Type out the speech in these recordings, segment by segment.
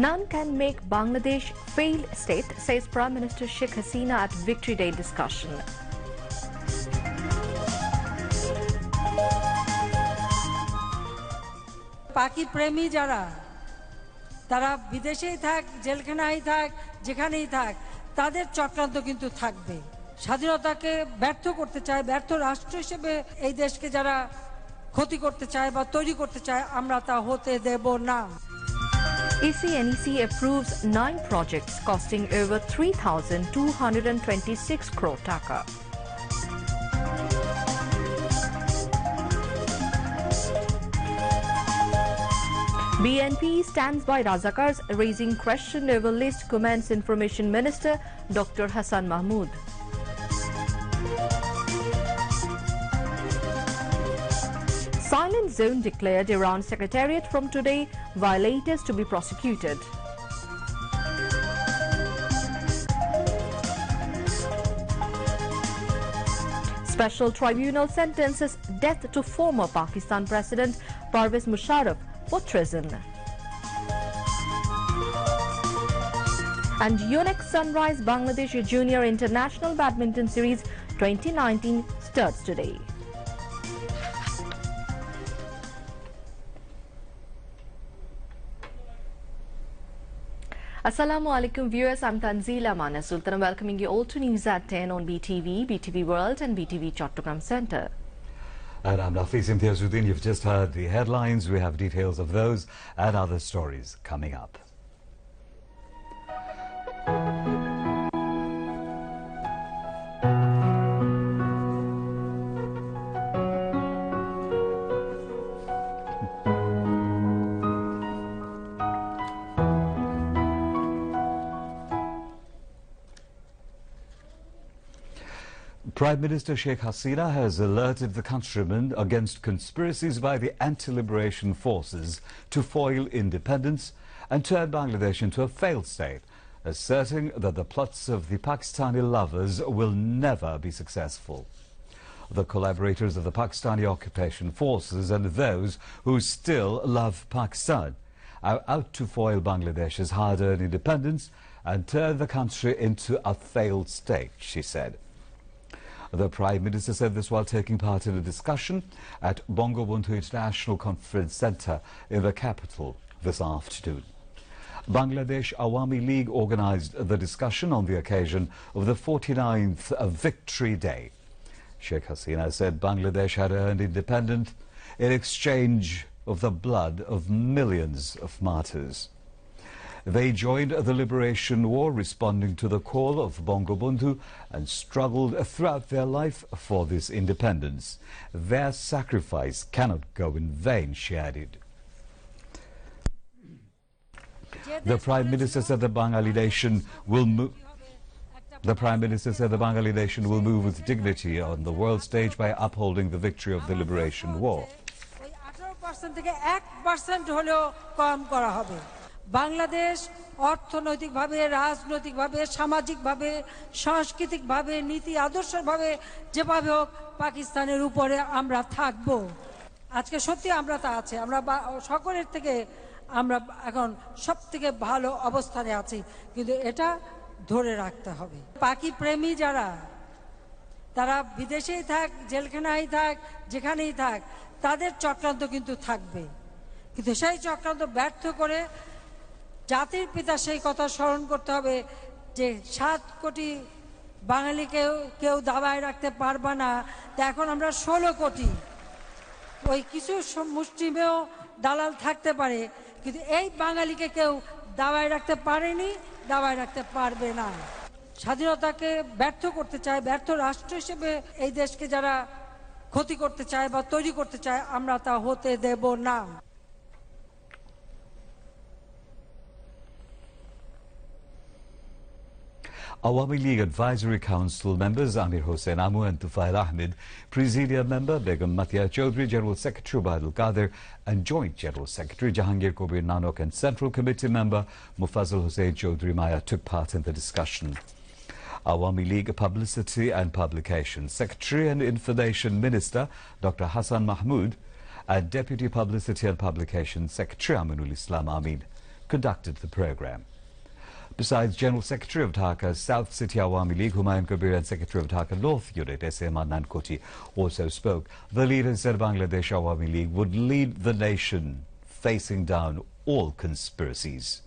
None can make Bangladesh failed state, says Prime Minister Sheikh Hasina at Victory Day discussion. পাখি প্রেমী যারা তারা বিদেশেই থাক জেলখানায় থাক যেখানেই থাক তাদের চক্রান্ত কিন্তু থাকবে স্বাধীনতাকে ব্যর্থ করতে চায় ব্যর্থ রাষ্ট্র হিসেবে এই দেশকে যারা ক্ষতি করতে চায় বা তৈরি করতে চায় আমরা তা হতে দেব না ECNEC approves 9 projects costing over 3,226 crore taka. BNP stands by Razakars, raising question over list, comments Information Minister Dr. Hassan Mahmood. Silent zone declared Iran Secretariat from today, violators to be prosecuted. Special tribunal sentences death to former Pakistan President Parvez Musharraf for treason. And Yonex Sunrise Bangladesh Junior International Badminton Series 2019 starts today. Assalamu alaikum viewers, I'm Tanzila Mana Sultan welcoming you all to News at 10 on BTV, BTV World and BTV Chattogram Centre. And I'm Nafiz Imtiazuddin. You've just heard the headlines. We have details of those and other stories coming up. Prime Minister Sheikh Hasina has alerted the countrymen against conspiracies by the anti-liberation forces to foil independence and turn Bangladesh into a failed state, asserting that the plots of the Pakistani lovers will never be successful. The collaborators of the Pakistani occupation forces and those who still love Pakistan are out to foil Bangladesh's hard-earned independence and turn the country into a failed state, she said. The Prime Minister said this while taking part in a discussion at Bangabandhu International Conference Centre in the capital this afternoon. Bangladesh Awami League organised the discussion on the occasion of the 49th Victory Day. Sheikh Hasina said Bangladesh had earned independence in exchange of the blood of millions of martyrs. They joined the Liberation War, responding to the call of Bangabandhu and struggled throughout their life for this independence. Their sacrifice cannot go in vain, she added. The Prime Minister said the Bengali nation will move. The Prime Minister said the Bengali nation will move with dignity on the world stage by upholding the victory of the Liberation War. Bangladesh অর্থনৈতিকভাবে রাজনৈতিকভাবে সামাজিকভাবে সাংস্কৃতিকভাবে নীতি আদর্শভাবে যেভাবে হোক পাকিস্তানের উপরে আমরা থাকব আজকে সত্যি আমরা তা আছে আমরা সকলের থেকে আমরা এখন সবথেকে ভালো অবস্থানে আছি কিন্তু এটা ধরে রাখতে হবে পাখি প্রেমী যারা তারা বিদেশেই থাক জেলখানায় থাক যেখানেই থাক তাদের চক্রান্ত কিন্তু থাকবে কিন্তু সেই চক্রান্ত ব্যর্থ করে জাতির পিতা সেই কথা স্মরণ করতে হবে যে 7 কোটি বাঙালিকে কেউ দাবায় রাখতে পারবে না তা এখন আমরা 16 কোটি ওই কিছু মুষ্টিমেয় দালাল থাকতে পারে কিন্তু এই বাঙালিকে কেউ দাবায় রাখতে পারেনি দাবায় রাখতে পারবে না স্বাধীনতাকে ব্যর্থ করতে চায় ব্যর্থ রাষ্ট্র হিসেবে এই দেশকে যারা ক্ষতি করতে চায় বা তৈরি করতে চায় আমরা তা হতে দেব না Awami League Advisory Council members Amir Hossain Amu and Tufail Ahmed, Presidium member Begum Matia Chaudhry, General Secretary Ubaidul Qadir and Joint General Secretary Jahangir Kabir Nanok and Central Committee member Mufazzal Hussain Chaudhry Maya took part in the discussion. Awami League Publicity and Publications Secretary and Information Minister Dr. Hassan Mahmood and Deputy Publicity and Publications Secretary Aminul Islam Amin conducted the programme. Besides General Secretary of Dhaka South City Awami League Humayun Kabir and Secretary of Dhaka North Unit S.M. Adnan Koti also spoke. The leader said Bangladesh Awami League would lead the nation facing down all conspiracies.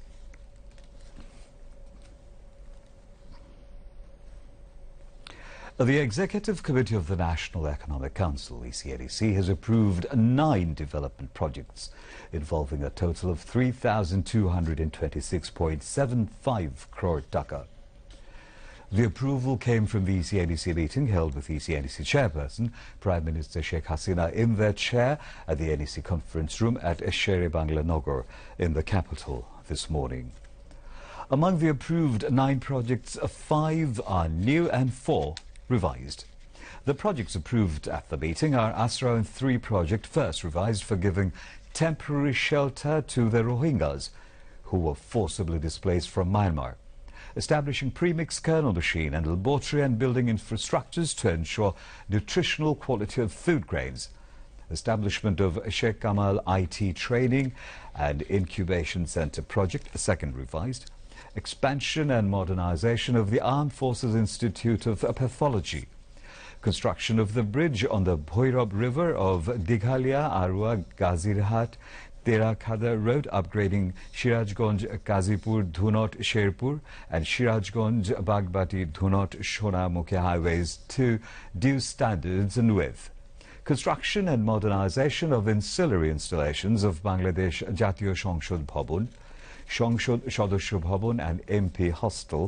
The Executive Committee of the National Economic Council, ECNEC, has approved 9 development projects involving a total of 3,226.75 crore taka. The approval came from the ECNEC meeting held with ECNEC chairperson, Prime Minister Sheikh Hasina, in their chair at the NEC conference room at Shere Bangla Nagar in the capital this morning. Among the approved 9 projects, 5 are new and 4 revised. The projects approved at the meeting are Asra and 3 project, first revised for giving temporary shelter to the Rohingyas who were forcibly displaced from Myanmar, establishing premix kernel machine and laboratory and building infrastructures to ensure nutritional quality of food grains, establishment of Sheikh Kamal IT training and incubation center project, second revised, expansion and modernization of the Armed Forces Institute of Pathology, construction of the bridge on the Bhoirab River of Dighalia, Arua, Gazirhat, Terakhada Road, upgrading Shirajganj, Kazipur, Dhunot, Sherpur and Shirajganj, Bagbati, Dhunot, Shonamukhi highways to due standards and width. Construction and modernization of ancillary installations of Bangladesh Jatiyo সংসদ Bhavan, সংসদ সদস্য ভবন and MP Hostel,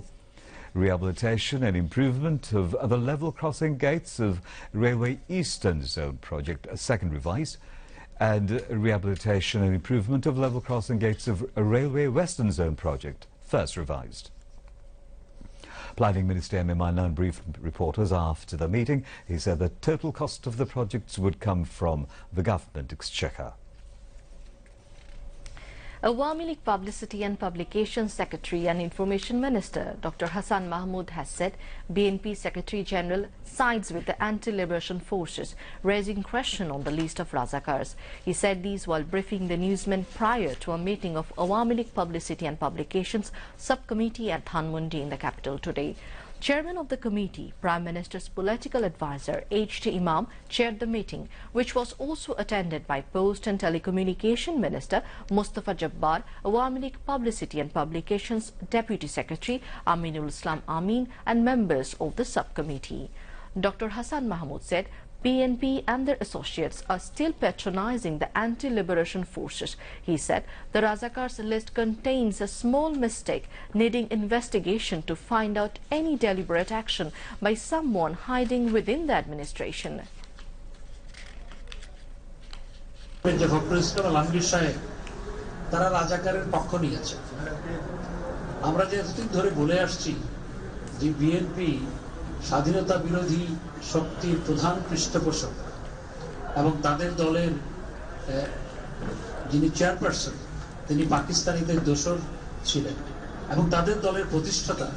rehabilitation and improvement of the level crossing gates of Railway Eastern Zone project, second revised, and rehabilitation and improvement of level crossing gates of Railway Western Zone project, first revised. Planning Minister M. Manan briefed reporters after the meeting. He said the total cost of the projects would come from the government exchequer. Awami League Publicity and Publications Secretary and Information Minister Dr. Hassan Mahmood has said BNP Secretary General sides with the anti-liberation forces, raising question on the list of Razakars. He said these while briefing the newsmen prior to a meeting of Awami League Publicity and Publications Subcommittee at Dhanmondi in the capital today. Chairman of the committee, Prime Minister's political advisor H.T. Imam, chaired the meeting, which was also attended by Post and Telecommunication Minister Mustafa Jabbar, Awami League Publicity and Publications Deputy Secretary Aminul Islam Amin and members of the subcommittee. Dr. Hassan Mahmood said BNP and their associates are still patronizing the anti-liberation forces. He said the Razakars list contains a small mistake needing investigation to find out any deliberate action by someone hiding within the administration. তারা রাজাকারের পক্ষ নিয়েছে। আমরা যে এতদিন ধরে বলে আসছি যে বিএনপি স্বাধীনতা বিরোধী শক্তির প্রধান পৃষ্ঠপোষক এবং তাদের দলের যিনি চেয়ারপারসন তিনি পাকিস্তানিদের দোসর ছিলেন এবং তাদের দলের প্রতিষ্ঠাতা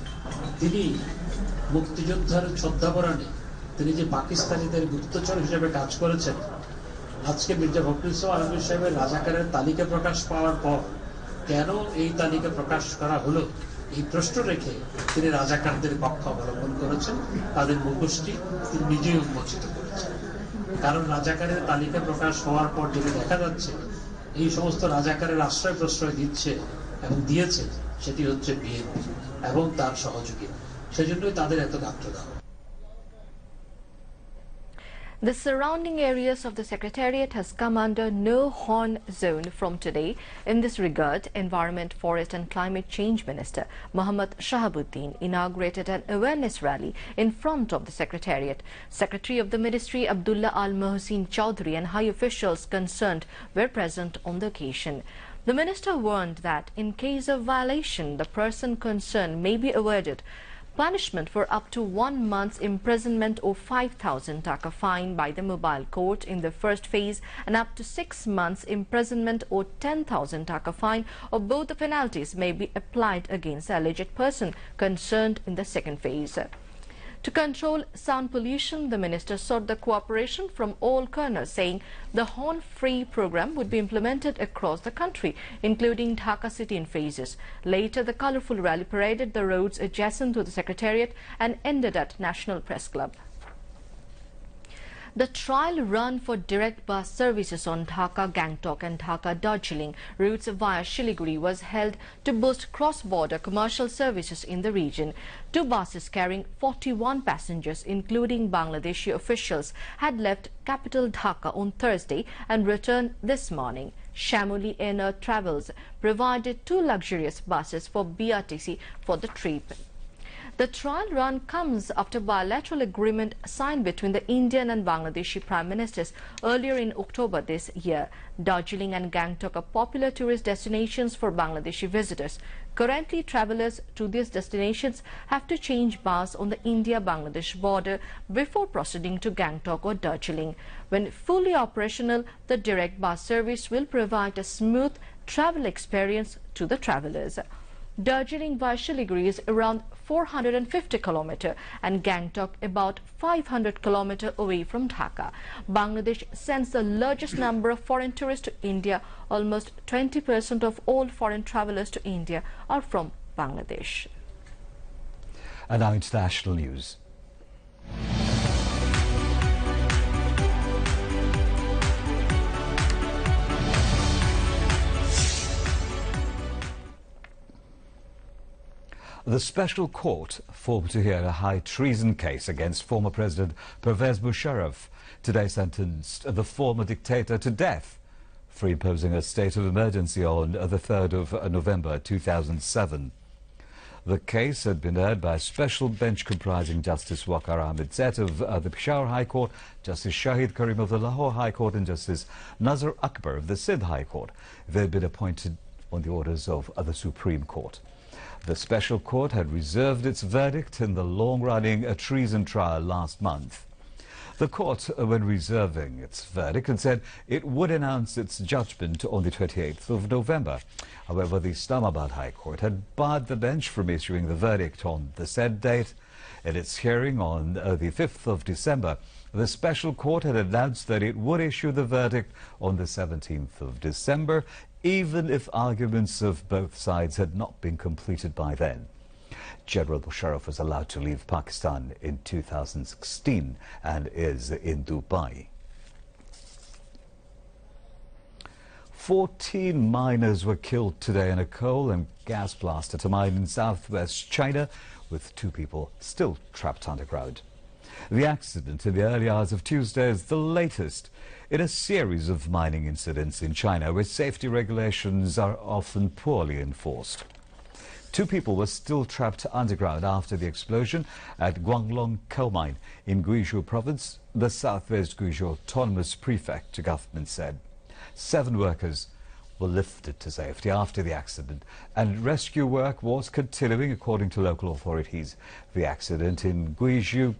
তিনি মুক্তিযোদ্ধার ছদ্মাবরণে তিনি যে পাকিস্তানিদের গুপ্তচর হিসেবে কাজ করেছেন। আজকে মির্জা ফখরুল ইসলাম আলমগীর সাহেবের রাজাকারের তালিকা প্রকাশ পাওয়ার পর কেন এই তালিকা প্রকাশ করা হলো এই প্রশ্ন রেখে তিনি রাজাকারদের পক্ষ অবলম্বন করেছেন। তাদের মুখোশটি তিনি নিজেই উন্মোচিত করেছেন। কারণ রাজাকারের তালিকা প্রকাশ হওয়ার পর যেটা দেখা যাচ্ছে এই সমস্ত রাজাকারের আশ্রয় প্রশ্রয় দিচ্ছে এবং দিয়েছে সেটি হচ্ছে বিএনপি এবং তার সহযোগী। সেজন্যই তাদের এত গাত্রদাহ। The surrounding areas of the Secretariat has come under no-horn zone from today. In this regard, Environment, Forest and Climate Change Minister Mohammad Shahabuddin inaugurated an awareness rally in front of the Secretariat. Secretary of the Ministry Abdullah Al-Mohsin Chowdhury and high officials concerned were present on the occasion. The minister warned that in case of violation, the person concerned may be awarded punishment for up to 1 month's imprisonment or 5,000 taka fine by the mobile court in the first phase and up to 6 months imprisonment or 10,000 taka fine or both the penalties may be applied against the alleged person concerned in the second phase. To control sound pollution, the minister sought the cooperation from all corners, saying the horn-free program would be implemented across the country, including Dhaka city in phases. Later, the colourful rally paraded the roads adjacent to the Secretariat and ended at National Press Club. The trial run for direct bus services on Dhaka, Gangtok and Dhaka, Darjeeling routes via Siliguri was held to boost cross-border commercial services in the region. Two buses carrying 41 passengers, including Bangladeshi officials, had left capital Dhaka on Thursday and returned this morning. Shamoli Air Travels provided two luxurious buses for BRTC for the trip. The trial run comes after bilateral agreement signed between the Indian and Bangladeshi Prime Ministers earlier in October this year. Darjeeling and Gangtok are popular tourist destinations for Bangladeshi visitors. Currently, travellers to these destinations have to change bus on the India-Bangladesh border before proceeding to Gangtok or Darjeeling. When fully operational, the direct bus service will provide a smooth travel experience to the travellers. Darjeeling via Siliguri is around 450 km and Gangtok about 500 km away from Dhaka. Bangladesh sends the largest number of foreign tourists to India. Almost 20% of all foreign travellers to India are from Bangladesh. And now international news. The special court formed to hear a high treason case against former President Pervez Musharraf today sentenced the former dictator to death for imposing a state of emergency on the 3rd of November 2007. The case had been heard by a special bench comprising Justice Waqar Ahmed Zet of the Peshawar High Court, Justice Shahid Karim of the Lahore High Court and Justice Nazar Akbar of the Sindh High Court. They had been appointed on the orders of the Supreme Court. The special court had reserved its verdict in the long-running treason trial last month. The court, when reserving its verdict, had said it would announce its judgment on the 28th of November. However, the Islamabad High Court had barred the bench from issuing the verdict on the said date. In its hearing on the 5th of December, the special court had announced that it would issue the verdict on the 17th of December, even if arguments of both sides had not been completed by then. General Musharraf was allowed to leave Pakistan in 2016 and is in Dubai. 14 miners were killed today in a coal and gas blast at a mine in southwest China, with 2 people still trapped underground. The accident in the early hours of Tuesday is the latest in a series of mining incidents in China where safety regulations are often poorly enforced. 2 people were still trapped underground after the explosion at Guanglong coal mine in Guizhou province, the southwest Guizhou autonomous prefecture government said. 7 workers were lifted to safety after the accident, and rescue work was continuing according to local authorities. The accident in Guizhou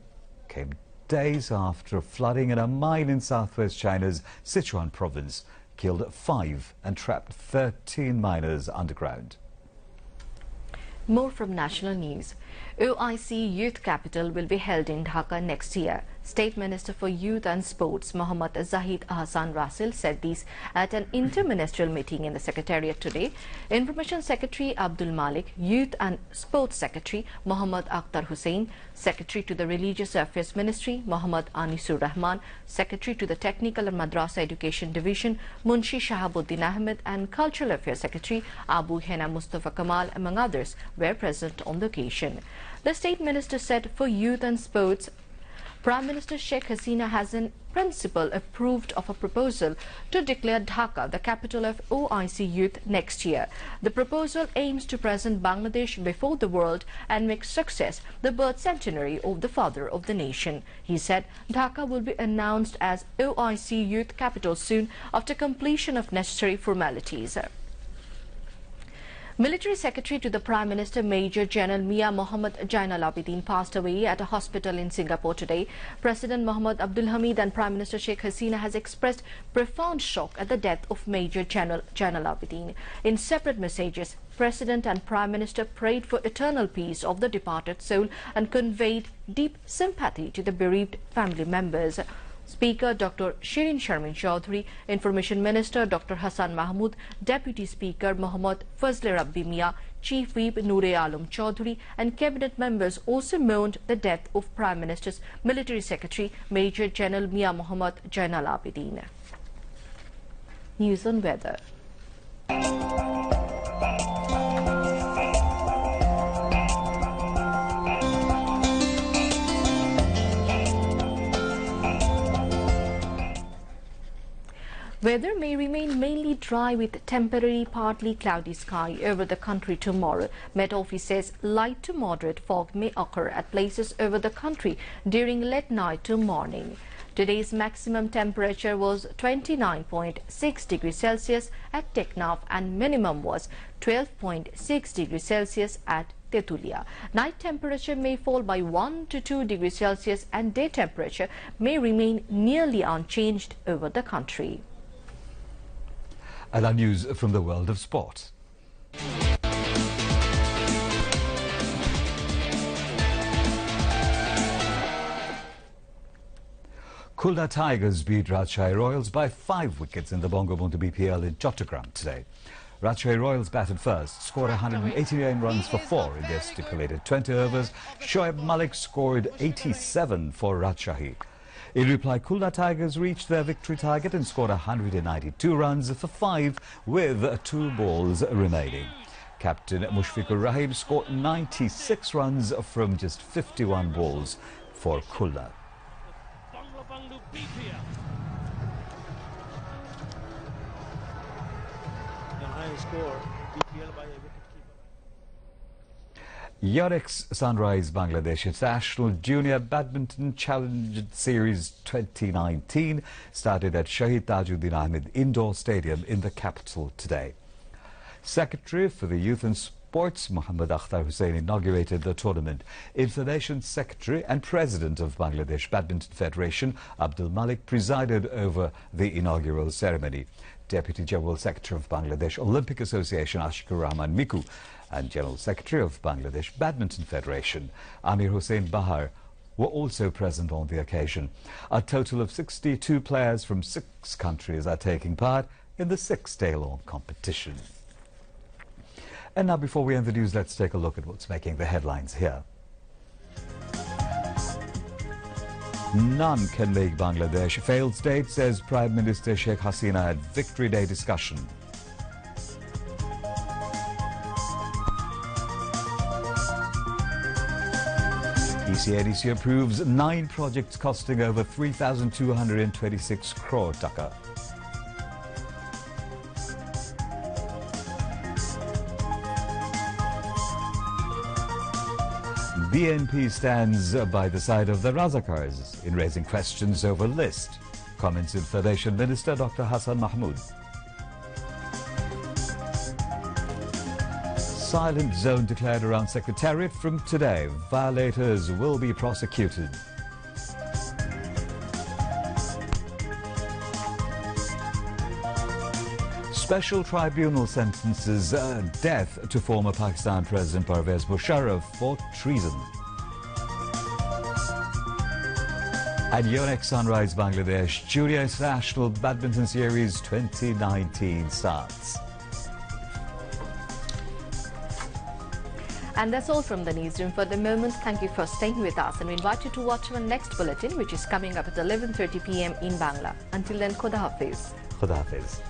came days after flooding in a mine in southwest China's Sichuan province killed 5 and trapped 13 miners underground. More from national news. OIC Youth Capital will be held in Dhaka next year. State Minister for Youth and Sports Mohammad Zahid Ahsan Rasil said this at an interministerial meeting in the Secretariat today. Information Secretary Abdul Malik, Youth and Sports Secretary Mohammad Akhtar Hussain, Secretary to the Religious Affairs Ministry Mohammad Anisur Rahman, Secretary to the Technical and Madrasa Education Division Munshi Shahabuddin Ahmed and Cultural Affairs Secretary Abu Hena Mustafa Kamal, among others, were present on the occasion. The State Minister said for youth and sports, Prime Minister Sheikh Hasina has in principle approved of a proposal to declare Dhaka the capital of OIC Youth next year. The proposal aims to present Bangladesh before the world and make success the birth centenary of the father of the nation. He said Dhaka will be announced as OIC Youth capital soon after completion of necessary formalities. Military Secretary to the Prime Minister Major General Mia Mohammad Jainal Abidin passed away at a hospital in Singapore today. President Mohammad Abdul Hamid and Prime Minister Sheikh Hasina has expressed profound shock at the death of Major General Jainal Abidin. In separate messages, President and Prime Minister prayed for eternal peace of the departed soul and conveyed deep sympathy to the bereaved family members. Speaker Dr. Shirin Sharmin Chaudhry, Information Minister Dr. Hassan Mahmood, Deputy Speaker Mohammad Fazle Rabbi Mia, Chief Whip Noor Alam Chaudhry and Cabinet members also mourned the death of Prime Minister's Military Secretary Major General Mia Mohammad Jainal Abidin. News on weather. Weather may remain mainly dry with temporary partly cloudy sky over the country tomorrow. Met Office says light to moderate fog may occur at places over the country during late night to morning. Today's maximum temperature was 29.6 degrees Celsius at Teknaf and minimum was 12.6 degrees Celsius at Tetulia. Night temperature may fall by 1 to 2 degrees Celsius and day temperature may remain nearly unchanged over the country. And our news from the world of sport. Khulna Tigers beat Rajshahi Royals by 5 wickets in the Bangabandhu BPL in Chattogram today. Rajshahi Royals batted first, scored 189 runs for 4 in their stipulated 20 overs. Shoaib Malik scored 87 for Rajshahi. In reply, Khulna Tigers reached their victory target and scored 192 runs for 5 with 2 balls remaining. Captain Mushfiqur Rahim scored 96 runs from just 51 balls for Khulna. Yonex Sunrise Bangladesh International Junior Badminton Challenge Series 2019 started at Shahid Tajuddin Ahmed Indoor Stadium in the capital today. Secretary for the Youth and Sports Muhammad Akhtar Hussain inaugurated the tournament. Information Secretary and President of Bangladesh Badminton Federation Abdul Malik presided over the inaugural ceremony. Deputy General Secretary of Bangladesh Olympic Association Ashikur Rahman Miku and General Secretary of Bangladesh Badminton Federation Amir Hussain Bahar were also present on the occasion. A total of 62 players from 6 countries are taking part in the 6-day-long competition. And now, before we end the news, let's take a look at what's making the headlines here. None can make Bangladesh. Failed state, says Prime Minister Sheikh Hasina at Victory Day discussion. ECADC approves 9 projects costing over 3,226 crore taka. BNP stands by the side of the Razakars in raising questions over list, comments Information Minister Dr. Hassan Mahmood. Silent zone declared around Secretariat from today. Violators will be prosecuted. Special tribunal sentences death to former Pakistan President Pervez Musharraf for treason. And Yonex Sunrise Bangladesh Junior International Badminton Series 2019 starts. And that's all from the newsroom for the moment. Thank you for staying with us, and we invite you to watch our next bulletin, which is coming up at 11:30 p.m. in Bangla. Until then, Khuda Hafiz. Khuda Hafiz.